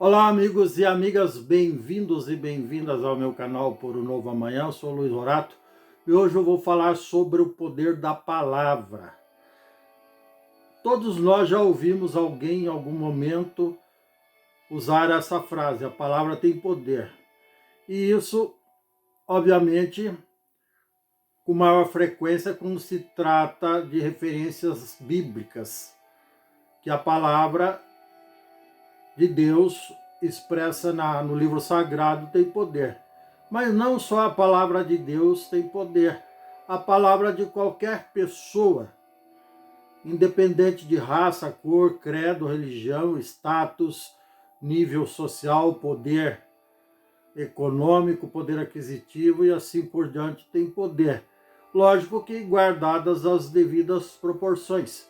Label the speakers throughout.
Speaker 1: Olá, amigos e amigas, bem-vindos e bem-vindas ao meu canal Por um Novo Amanhã. Eu sou o Luiz Horato e hoje eu vou falar sobre o poder da palavra. Todos nós já ouvimos alguém em algum momento usar essa frase: a palavra tem poder. E isso, obviamente, com maior frequência quando se trata de referências bíblicas, que a palavra de Deus expressa no livro sagrado tem poder. Mas não só a palavra de Deus tem poder, a palavra de qualquer pessoa, independente de raça, cor, credo, religião, status, nível social, poder econômico, poder aquisitivo e assim por diante, tem poder. Lógico que guardadas as devidas proporções.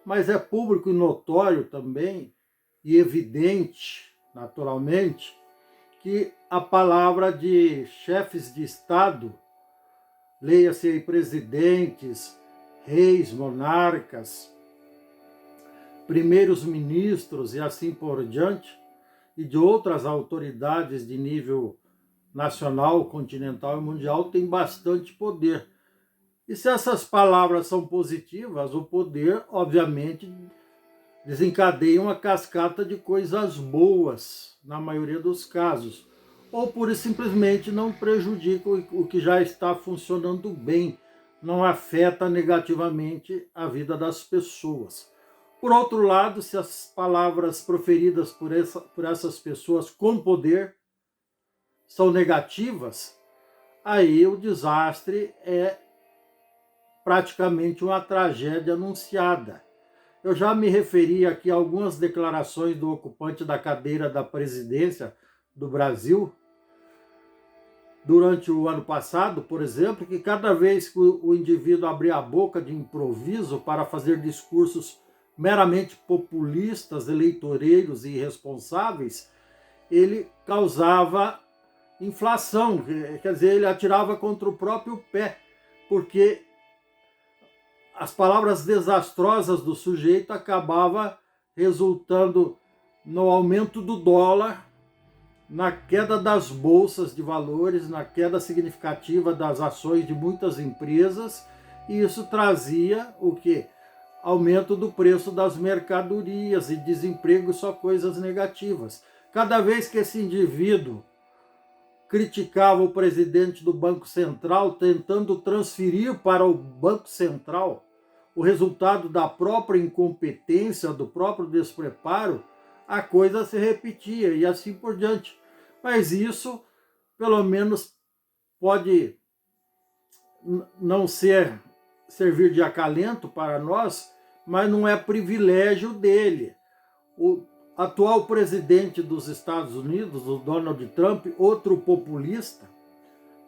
Speaker 1: Mas é público e notório também, e evidente, naturalmente, que a palavra de chefes de Estado, leia-se aí presidentes, reis, monarcas, primeiros ministros e assim por diante, e de outras autoridades de nível nacional, continental e mundial, tem bastante poder. E se essas palavras são positivas, o poder, obviamente, desencadeia uma cascata de coisas boas, na maioria dos casos. Ou pura e simplesmente não prejudica o que já está funcionando bem, não afeta negativamente a vida das pessoas. Por outro lado, se as palavras proferidas por essas pessoas com poder são negativas, aí o desastre é praticamente uma tragédia anunciada. Eu já me referi aqui a algumas declarações do ocupante da cadeira da presidência do Brasil durante o ano passado, por exemplo, que cada vez que o indivíduo abria a boca de improviso para fazer discursos meramente populistas, eleitoreiros e irresponsáveis, ele causava inflação, quer dizer, ele atirava contra o próprio pé, porque as palavras desastrosas do sujeito acabavam resultando no aumento do dólar, na queda das bolsas de valores, na queda significativa das ações de muitas empresas, e isso trazia o quê? Aumento do preço das mercadorias e desemprego, só coisas negativas. Cada vez que esse indivíduo criticava o presidente do Banco Central, tentando transferir para o Banco Central o resultado da própria incompetência, do próprio despreparo, a coisa se repetia e assim por diante. Mas isso, pelo menos, pode não servir de acalento para nós, mas não é privilégio dele. O atual presidente dos Estados Unidos, o Donald Trump, outro populista,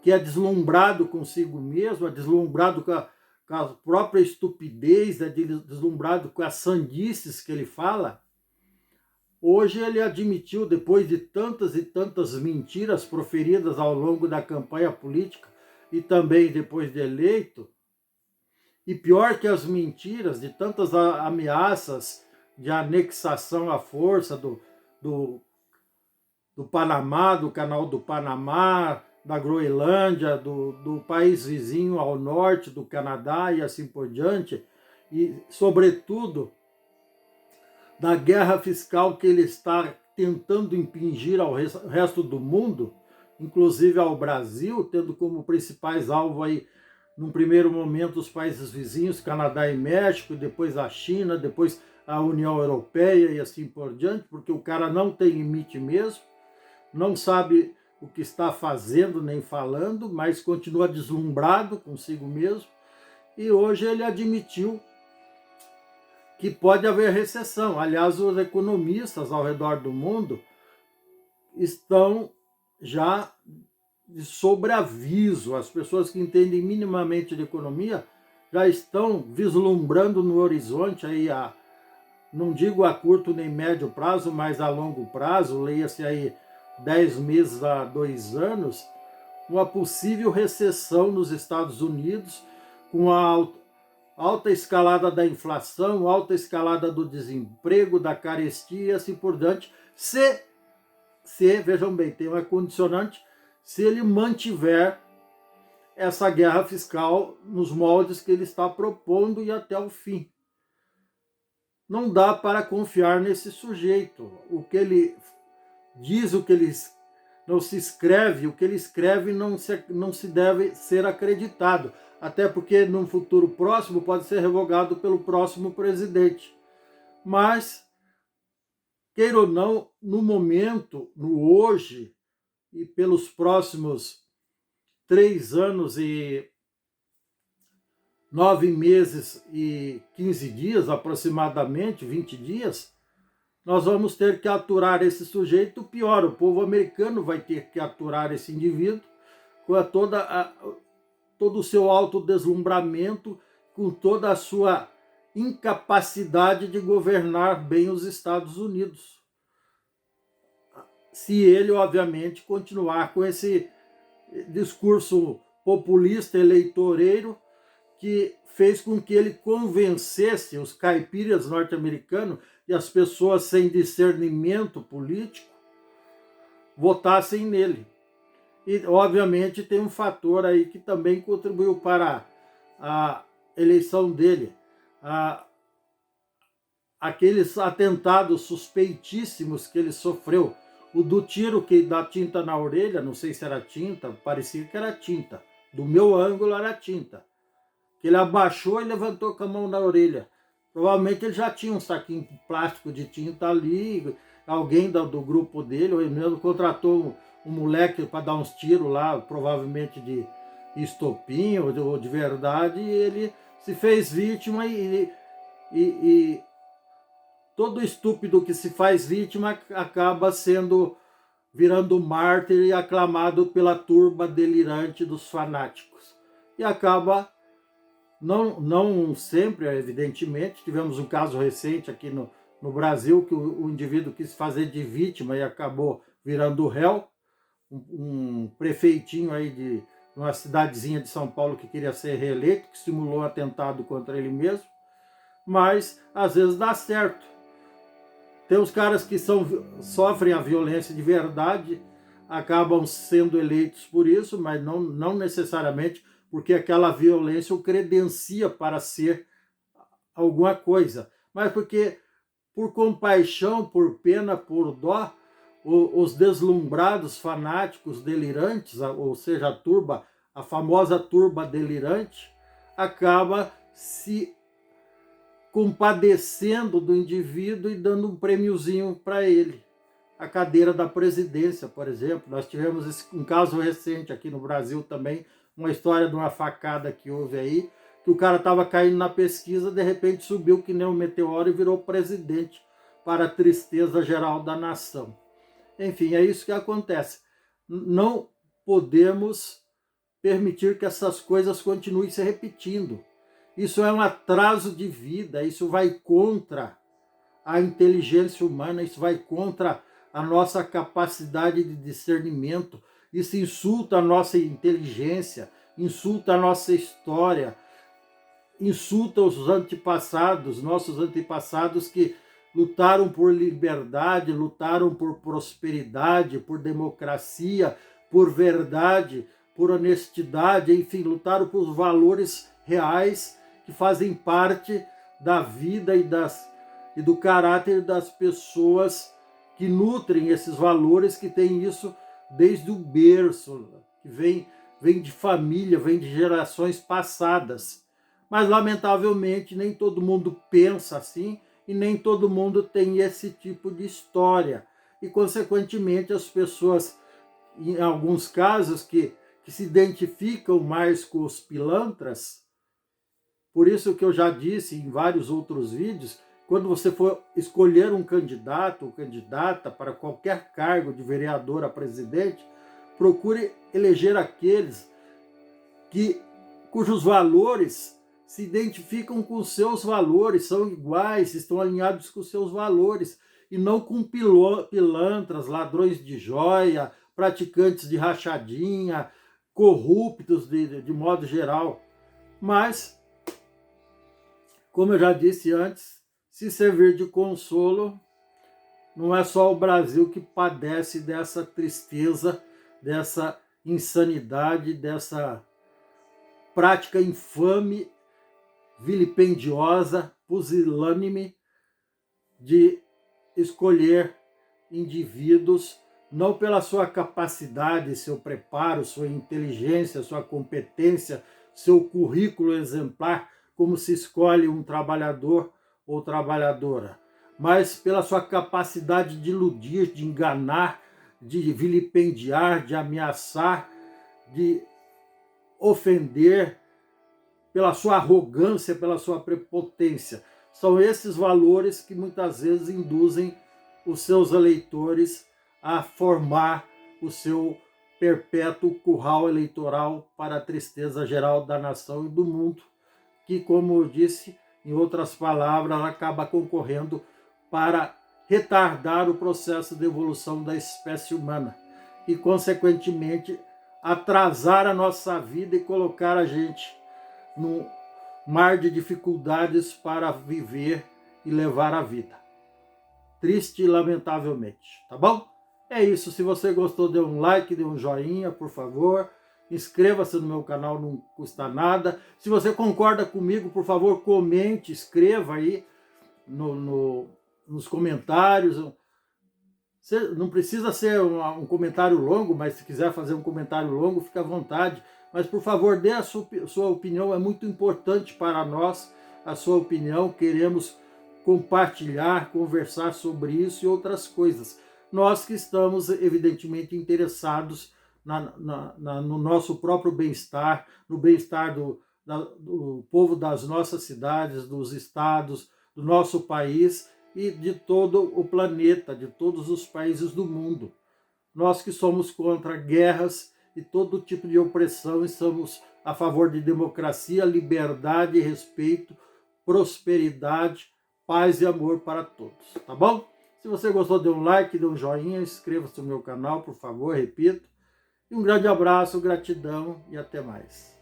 Speaker 1: que é deslumbrado consigo mesmo, é deslumbrado com a própria estupidez, é deslumbrado com as sandices que ele fala. Hoje ele admitiu, depois de tantas e tantas mentiras proferidas ao longo da campanha política e também depois de eleito, e pior que as mentiras, de tantas ameaças de anexação à força do Panamá, do canal do Panamá, da Groenlândia, do país vizinho ao norte, do Canadá e assim por diante, e, sobretudo, da guerra fiscal que ele está tentando impingir ao resto do mundo, inclusive ao Brasil, tendo como principais alvos aí, num primeiro momento, os países vizinhos, Canadá e México, depois a China, depois a União Europeia e assim por diante, porque o cara não tem limite mesmo, não sabe o que está fazendo nem falando, mas continua deslumbrado consigo mesmo, e hoje ele admitiu que pode haver recessão. Aliás, os economistas ao redor do mundo estão já de sobreaviso. As pessoas que entendem minimamente de economia já estão vislumbrando no horizonte, aí não digo a curto nem médio prazo, mas a longo prazo, leia-se aí 10 meses a 2 anos, uma possível recessão nos Estados Unidos, com a alta escalada da inflação, alta escalada do desemprego, da carestia e assim por diante, se vejam bem, tem uma condicionante, se ele mantiver essa guerra fiscal nos moldes que ele está propondo e até o fim. Não dá para confiar nesse sujeito. O que ele diz, o que ele não se escreve, o que ele escreve não se deve ser acreditado, até porque num futuro próximo pode ser revogado pelo próximo presidente. Mas, queira ou não, no momento, no hoje, e pelos próximos 3 anos e 9 meses e 15 dias, aproximadamente, 20 dias, nós vamos ter que aturar esse sujeito. Pior, o povo americano vai ter que aturar esse indivíduo com todo o seu autodeslumbramento, com toda a sua incapacidade de governar bem os Estados Unidos. Se ele, obviamente, continuar com esse discurso populista, eleitoreiro, que fez com que ele convencesse os caipiras norte-americanos e as pessoas sem discernimento político votassem nele. E, obviamente, tem um fator aí que também contribuiu para a eleição dele. Aqueles atentados suspeitíssimos que ele sofreu. O do tiro que dá tinta na orelha, não sei se era tinta, parecia que era tinta. Do meu ângulo era tinta. Que ele abaixou e levantou com a mão na orelha. Provavelmente ele já tinha um saquinho plástico de tinta ali, alguém do grupo dele, ou ele mesmo contratou um moleque para dar uns tiros lá, provavelmente de estopim ou de verdade, e ele se fez vítima e todo estúpido que se faz vítima acaba virando mártir e aclamado pela turba delirante dos fanáticos. E acaba, não sempre, evidentemente, tivemos um caso recente aqui no Brasil, que o indivíduo quis fazer de vítima e acabou virando réu, um prefeitinho aí de uma cidadezinha de São Paulo que queria ser reeleito, que simulou um atentado contra ele mesmo, mas às vezes dá certo. Tem os caras que sofrem a violência de verdade, acabam sendo eleitos por isso, mas não necessariamente porque aquela violência o credencia para ser alguma coisa, mas porque por compaixão, por pena, por dó, os deslumbrados fanáticos delirantes, ou seja, a famosa turba delirante, acaba se compadecendo do indivíduo e dando um prêmiozinho para ele. A cadeira da presidência, por exemplo. Nós tivemos um caso recente aqui no Brasil também, uma história de uma facada que houve aí, que o cara estava caindo na pesquisa, de repente subiu que nem um meteoro e virou presidente, para a tristeza geral da nação. Enfim, é isso que acontece. Não podemos permitir que essas coisas continuem se repetindo. Isso é um atraso de vida, isso vai contra a inteligência humana, isso vai contra a nossa capacidade de discernimento, isso insulta a nossa inteligência, insulta a nossa história, insulta os antepassados, nossos antepassados que lutaram por liberdade, lutaram por prosperidade, por democracia, por verdade, por honestidade, enfim, lutaram por valores reais que fazem parte da vida e do caráter das pessoas que nutrem esses valores, que têm isso desde o berço, que vem de família, vem de gerações passadas. Mas, lamentavelmente, nem todo mundo pensa assim e nem todo mundo tem esse tipo de história. E, consequentemente, as pessoas, em alguns casos, que se identificam mais com os pilantras. Por isso que eu já disse em vários outros vídeos, quando você for escolher um candidato ou candidata para qualquer cargo de vereador a presidente, procure eleger aqueles cujos valores se identificam com os seus valores, são iguais, estão alinhados com os seus valores, e não com pilantras, ladrões de joia, praticantes de rachadinha, corruptos de modo geral. Mas, como eu já disse antes, se servir de consolo, não é só o Brasil que padece dessa tristeza, dessa insanidade, dessa prática infame, vilipendiosa, pusilânime de escolher indivíduos não pela sua capacidade, seu preparo, sua inteligência, sua competência, seu currículo exemplar, como se escolhe um trabalhador ou trabalhadora, mas pela sua capacidade de iludir, de enganar, de vilipendiar, de ameaçar, de ofender, pela sua arrogância, pela sua prepotência. São esses valores que muitas vezes induzem os seus eleitores a formar o seu perpétuo curral eleitoral para a tristeza geral da nação e do mundo, que, como eu disse, em outras palavras, acaba concorrendo para retardar o processo de evolução da espécie humana e, consequentemente, atrasar a nossa vida e colocar a gente num mar de dificuldades para viver e levar a vida. Triste e lamentavelmente, tá bom? É isso, se você gostou, dê um like, dê um joinha, por favor. Inscreva-se no meu canal, não custa nada. Se você concorda comigo, por favor, comente, escreva aí nos comentários. Não precisa ser um comentário longo, mas se quiser fazer um comentário longo, fica à vontade. Mas, por favor, dê a sua opinião, é muito importante para nós a sua opinião. Queremos compartilhar, conversar sobre isso e outras coisas. Nós que estamos, evidentemente, interessados no nosso próprio bem-estar, no bem-estar do povo das nossas cidades, dos estados, do nosso país e de todo o planeta, de todos os países do mundo. Nós que somos contra guerras e todo tipo de opressão e somos a favor de democracia, liberdade, respeito, prosperidade, paz e amor para todos, tá bom? Se você gostou, dê um like, dê um joinha, inscreva-se no meu canal, por favor, repito. E um grande abraço, gratidão e até mais.